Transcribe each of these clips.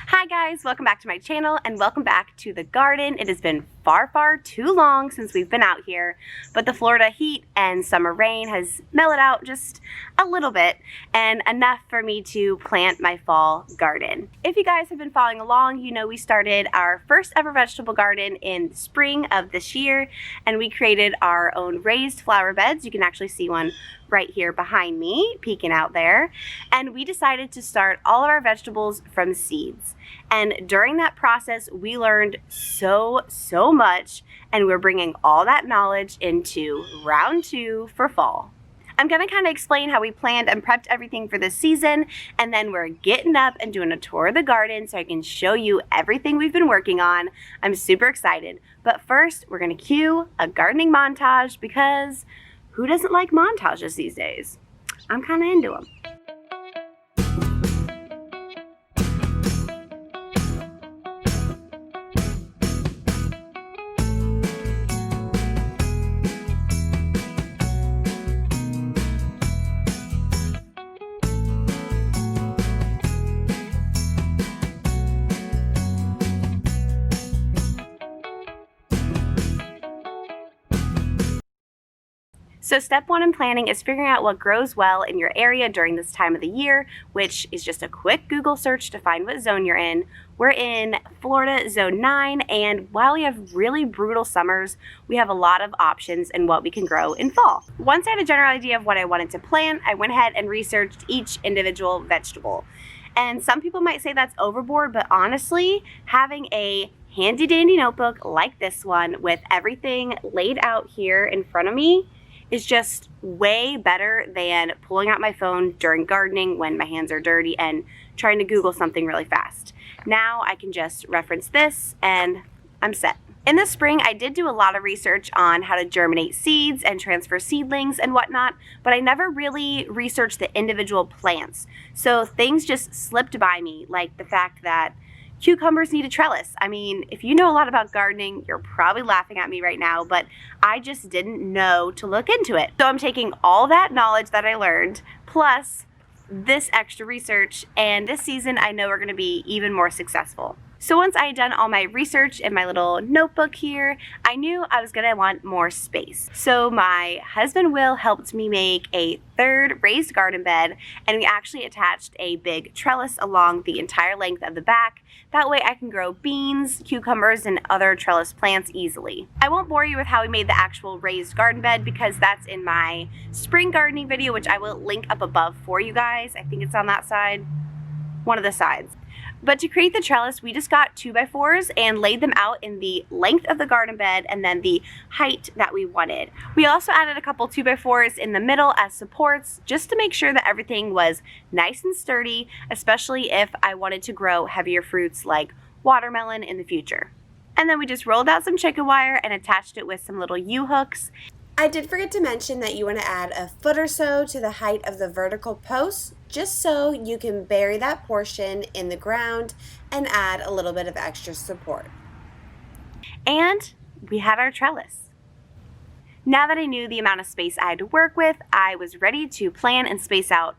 Hi guys, welcome back to my channel and welcome back to the garden. It has been far too long since we've been out here, but the Florida heat and summer rain has mellowed out just a little bit and enough for me to plant my fall garden. If you guys have been following along, you know we started our first ever vegetable garden in spring of this year, and we created our own raised flower beds. You can actually see one right here behind me, peeking out there. And we decided to start all of our vegetables from seeds. And during that process, we learned so much, and we're bringing all that knowledge into round 2 for fall. I'm gonna kind of explain how we planned and prepped everything for this season, and then we're getting up and doing a tour of the garden so I can show you everything we've been working on. I'm super excited. But first, we're gonna cue a gardening montage because who doesn't like montages these days? I'm kind of into them. So step 1 in planning is figuring out what grows well in your area during this time of the year, which is just a quick Google search to find what zone you're in. We're in Florida zone 9, and while we have really brutal summers, we have a lot of options in what we can grow in fall. Once I had a general idea of what I wanted to plant, I went ahead and researched each individual vegetable. And some people might say that's overboard, but honestly, having a handy dandy notebook like this one with everything laid out here in front of me is just way better than pulling out my phone during gardening when my hands are dirty and trying to Google something really fast. Now I can just reference this and I'm set. In the spring, I did do a lot of research on how to germinate seeds and transfer seedlings and whatnot, but I never really researched the individual plants. So things just slipped by me, like the fact that cucumbers need a trellis. I mean, if you know a lot about gardening, you're probably laughing at me right now, but I just didn't know to look into it. So I'm taking all that knowledge that I learned, plus this extra research, and this season I know we're gonna be even more successful. So once I had done all my research in my little notebook here, I knew I was gonna want more space. So my husband Will helped me make a 3rd raised garden bed, and we actually attached a big trellis along the entire length of the back. That way I can grow beans, cucumbers, and other trellis plants easily. I won't bore you with how we made the actual raised garden bed because that's in my spring gardening video, which I will link up above for you guys. I think it's on that side, one of the sides. But to create the trellis, we just got 2x4s and laid them out in the length of the garden bed and then the height that we wanted. We also added a couple 2x4s in the middle as supports just to make sure that everything was nice and sturdy, especially if I wanted to grow heavier fruits like watermelon in the future. And then we just rolled out some chicken wire and attached it with some little U-hooks. I did forget to mention that you want to add a foot or so to the height of the vertical posts, just so you can bury that portion in the ground and add a little bit of extra support. And we had our trellis. Now that I knew the amount of space I had to work with, I was ready to plan and space out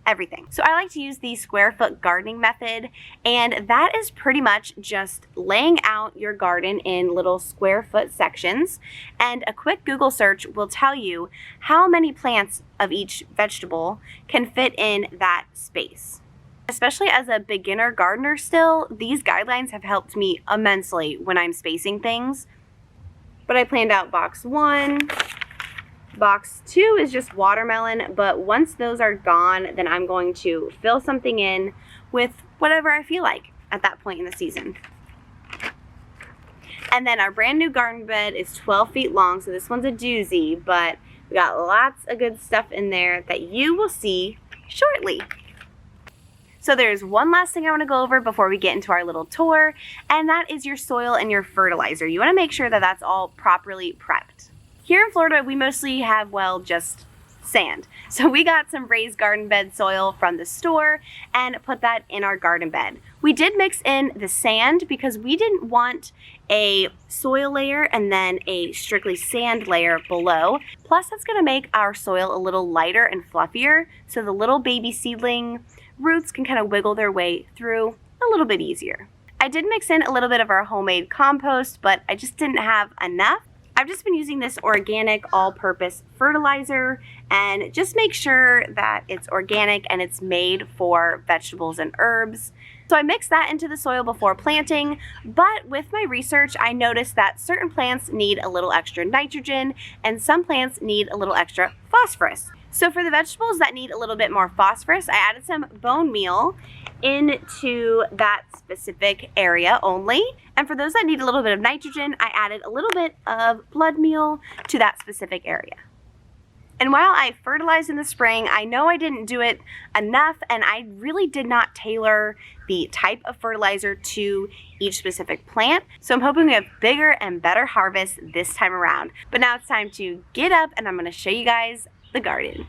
everything. So I like to use the square foot gardening method, and that is pretty much just laying out your garden in little square foot sections, and a quick Google search will tell you how many plants of each vegetable can fit in that space. Especially as a beginner gardener still, these guidelines have helped me immensely when I'm spacing things. But I planned out box 1. Box 2 is just watermelon, but once those are gone, then I'm going to fill something in with whatever I feel like at that point in the season. And then our brand new garden bed is 12 feet long, so this one's a doozy, but we got lots of good stuff in there that you will see shortly. So there's one last thing I want to go over before we get into our little tour, and that is your soil and your fertilizer. You want to make sure that that's all properly prepped. Here in Florida, we mostly have, well, just sand. So we got some raised garden bed soil from the store and put that in our garden bed. We did mix in the sand because we didn't want a soil layer and then a strictly sand layer below. Plus, that's gonna make our soil a little lighter and fluffier so the little baby seedling roots can kind of wiggle their way through. a little bit easier. I did mix in a little bit of our homemade compost, but I just didn't have enough. I've just been using this organic all-purpose fertilizer, and just make sure that it's organic and it's made for vegetables and herbs. So I mixed that into the soil before planting, but with my research, I noticed that certain plants need a little extra nitrogen and some plants need a little extra phosphorus. So for the vegetables that need a little bit more phosphorus, I added some bone meal into that specific area only. And for those that need a little bit of nitrogen, I added a little bit of blood meal to that specific area. And while I fertilized in the spring, I know I didn't do it enough, and I really did not tailor the type of fertilizer to each specific plant. So I'm hoping we have bigger and better harvests this time around. But now it's time to get up and I'm gonna show you guys the garden.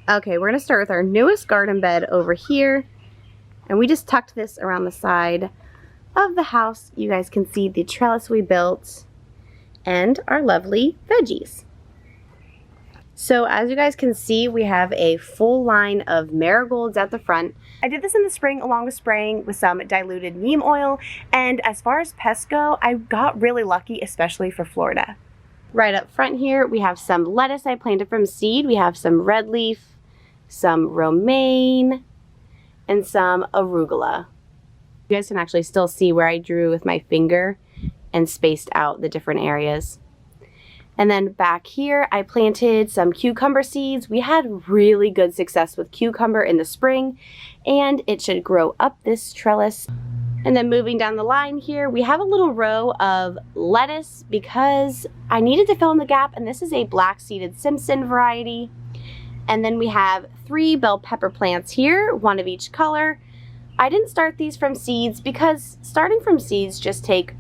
Okay, we're gonna start with our newest garden bed over here. And we just tucked this around the side of the house. You guys can see the trellis we built and our lovely veggies. So as you guys can see, we have a full line of marigolds at the front. I did this in the spring along with spraying with some diluted neem oil. And as far as pests go, I got really lucky, especially for Florida. Right up front here, we have some lettuce I planted from seed. We have some red leaf, some romaine, and some arugula. You guys can actually still see where I drew with my finger and spaced out the different areas. And then back here, I planted some cucumber seeds. We had really good success with cucumber in the spring, and it should grow up this trellis. And then moving down the line here, we have a little row of lettuce because I needed to fill in the gap, and this is a black-seeded Simpson variety. And then we have 3 bell pepper plants here, 1 of each color. I didn't start these from seeds because starting from seeds just take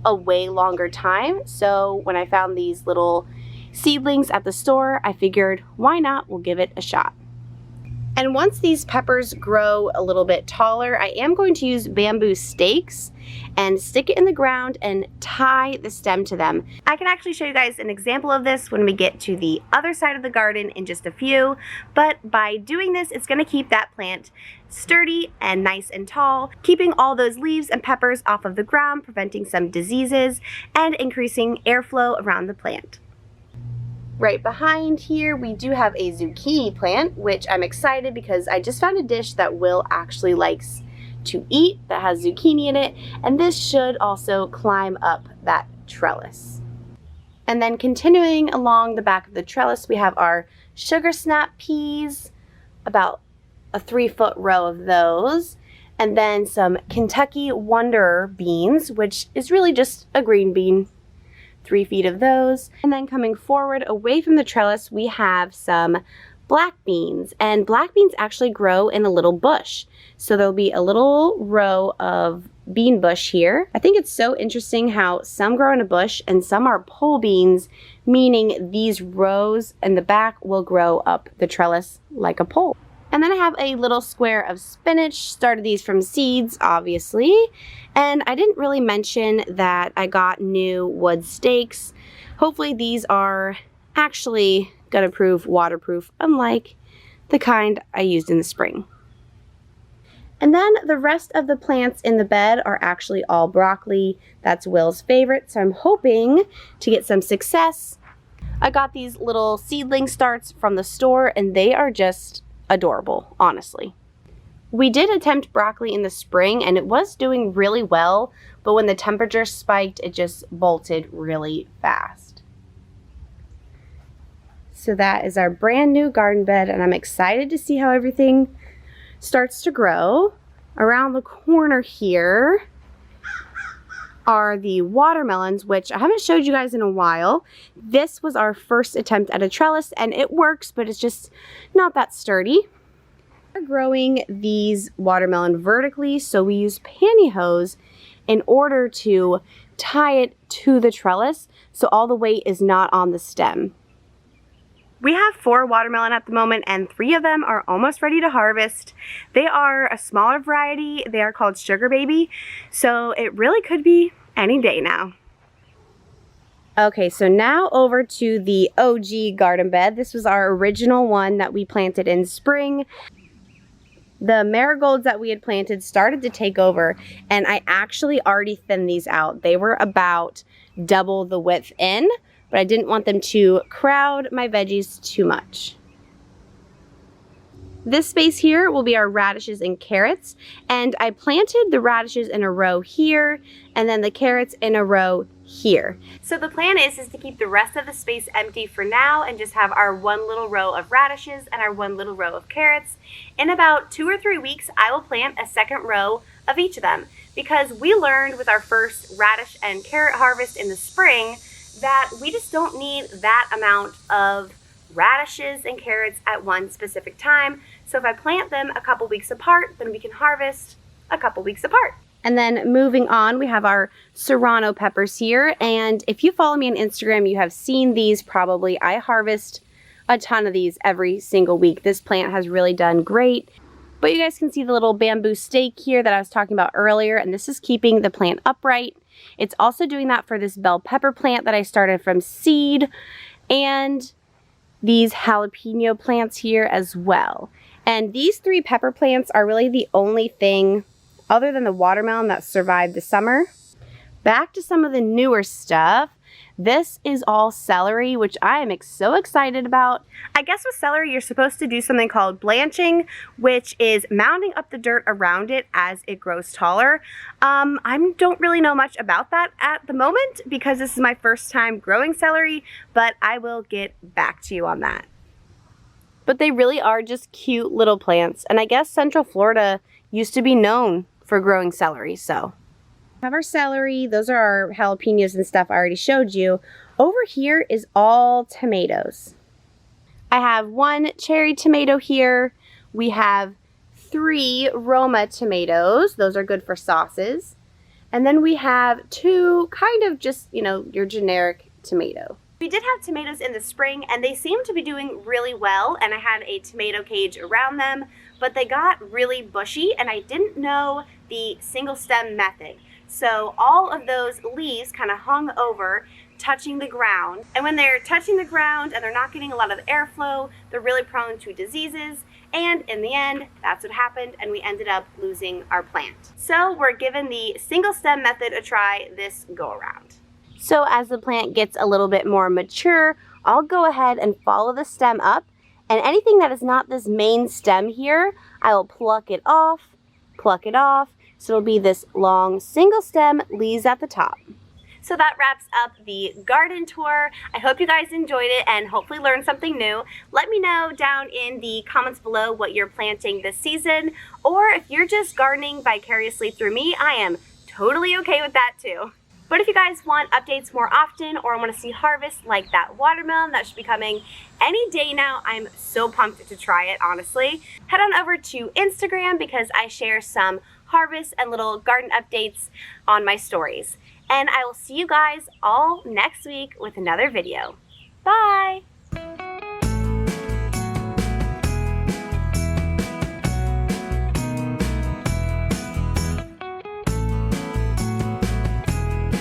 a way longer time. So when I found these little seedlings at the store, I figured, why not? We'll give it a shot. And once these peppers grow a little bit taller, I am going to use bamboo stakes and stick it in the ground and tie the stem to them. I can actually show you guys an example of this when we get to the other side of the garden in just a few, but by doing this, it's gonna keep that plant sturdy and nice and tall, keeping all those leaves and peppers off of the ground, preventing some diseases, and increasing airflow around the plant. Right behind here, we do have a zucchini plant, which I'm excited because I just found a dish that Will actually likes to eat that has zucchini in it, and this should also climb up that trellis. And then continuing along the back of the trellis, we have our sugar snap peas, about a 3-foot row of those, and then some Kentucky Wonder beans, which is really just a green bean. 3 feet of those. And then coming forward away from the trellis, we have some black beans, and black beans actually grow in a little bush. So there'll be a little row of bean bush here. I think it's so interesting how some grow in a bush and some are pole beans, meaning these rows in the back will grow up the trellis like a pole. And then I have a little square of spinach, started these from seeds, obviously. And I didn't really mention that I got new wood stakes. Hopefully these are actually gonna prove waterproof, unlike the kind I used in the spring. And then the rest of the plants in the bed are actually all broccoli. That's Will's favorite, so I'm hoping to get some success. I got these little seedling starts from the store, and they are just adorable, honestly. We did attempt broccoli in the spring and it was doing really well, but when the temperature spiked, it just bolted really fast. So that is our brand new garden bed, and I'm excited to see how everything starts to grow. Around the corner here are the watermelons, which I haven't showed you guys in a while. This was our first attempt at a trellis, and it works, but it's just not that sturdy. We're growing these watermelon vertically, so we use pantyhose in order to tie it to the trellis so all the weight is not on the stem. We have 4 watermelon at the moment, and 3 of them are almost ready to harvest. They are a smaller variety. They are called Sugar Baby, so it really could be any day now. Okay, so now over to the OG garden bed. This was our original one that we planted in spring. the marigolds that we had planted started to take over, and I actually already thinned these out. They were about double the width in, but I didn't want them to crowd my veggies too much. This space here will be our radishes and carrots, and I planted the radishes in a row here and then the carrots in a row here. So the plan is to keep the rest of the space empty for now and just have our one little row of radishes and our one little row of carrots. In about 2 or 3 weeks, I will plant a second row of each of them, because we learned with our first radish and carrot harvest in the spring that we just don't need that amount of radishes and carrots at one specific time. So if I plant them a couple weeks apart, then we can harvest a couple weeks apart. And then moving on, we have our serrano peppers here. And if you follow me on Instagram, you have seen these probably. I harvest a ton of these every single week. This plant has really done great. But you guys can see the little bamboo stake here that I was talking about earlier, and this is keeping the plant upright. It's also doing that for this bell pepper plant that I started from seed, and these jalapeno plants here as well. And these 3 pepper plants are really the only thing other than the watermelon that survived the summer. Back to some of the newer stuff. This is all celery, which I am so excited about. I guess with celery, you're supposed to do something called blanching, which is mounding up the dirt around it as it grows taller. I don't really know much about that at the moment because this is my first time growing celery, but I will get back to you on that. But they really are just cute little plants, and I guess Central Florida used to be known for growing celery, so. We have our celery, those are our jalapenos and stuff I already showed you. Over here is all tomatoes. I have 1 cherry tomato here. We have 3 Roma tomatoes. Those are good for sauces. And then we have 2 kind of just, you know, your generic tomato. We did have tomatoes in the spring and they seemed to be doing really well, and I had a tomato cage around them, but they got really bushy and I didn't know the single stem method. So all of those leaves kind of hung over, touching the ground. And when they're touching the ground and they're not getting a lot of airflow, they're really prone to diseases. And in the end, that's what happened, and we ended up losing our plant. So we're giving the single stem method a try this go around. So as the plant gets a little bit more mature, I'll go ahead and follow the stem up, and anything that is not this main stem here, I will pluck it off, so it'll be this long single stem, leaves at the top. So that wraps up the garden tour. I hope you guys enjoyed it and hopefully learned something new. Let me know down in the comments below what you're planting this season, or if you're just gardening vicariously through me, I am totally okay with that too. But if you guys want updates more often or want to see harvests like that watermelon that should be coming any day now, I'm so pumped to try it, honestly. Head on over to Instagram because I share some harvests and little garden updates on my stories. And I will see you guys all next week with another video. Bye!